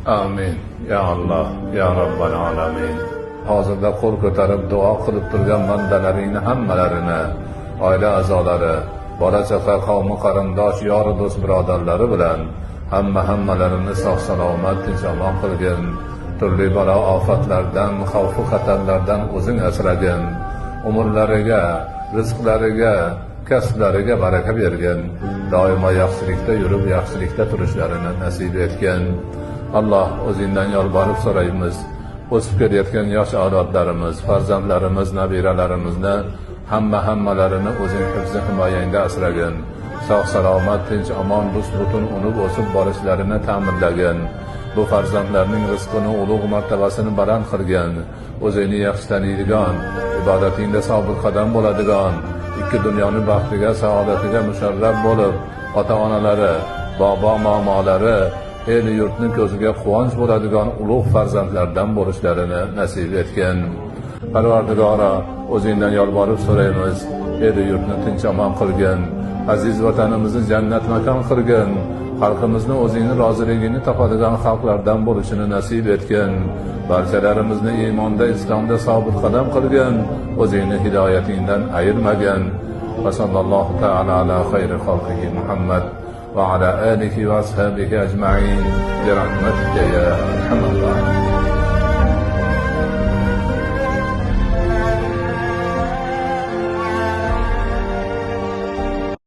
Amin. Ya Allah, ya Rabbal alamin. Hozirda qo'l ko'tarib duo qilib turgan bandalaringni hammalarini, oila a'zolari, bola chaqa, qavmi qarindosh, yor do'st birodarlari bilan hammalarini sog' salomat tinch omon qilgin. Turli balo ofatlardan, xavfu xatarlardan o'zing asragin. Umrlariga, rizqlariga, kasblariga baraka bergin. Doimo yaxshilikda yurib, yaxshilikda turishlarini nasib etgin. Alloh, o'zingdan yolborib so'raymiz. O'sib kelayotgan yosh avlodlarimiz, farzandlarimiz, nabiralarimizni hammalarini o'zing hifzi himoyangda asragin. Sog' salomat, tinch omon, butun unib o'sib borishlarini ta'minlagin. Bu farzandlarning rizqini, ulug' martabasini baland qilgin. O'zingni yaxshi taniydigan, ibodatingda sobit qadam bo'ladigan, ikki dunyoning baxtiga, saodatiga musharraf bo'lib, ota-onalari, bobo momolari, el yurtning ko'ziga quvonch bo'ladigan ulug' farzandlardan bo'lishlarini nasib etgin. Parvardigoro, o'zingdan yolborib so'raymiz, el yurtni tinch omon qilgin. Aziz vatanimizni jannat makon qilgin. Xalqimizni o'zingni roziligini topadigan xalqlardan bo'lishini nasib etgin. Barchalarimizni iymonda, islomda sobit qadam qilgin. O'zingni hidoyatingdan ayirmagin. Va sallallohu ta'ala ala xayri xalqihi Muhammad va ala alihi va ashabihi ajma'in bi rahmatika ya arhamar rohimin.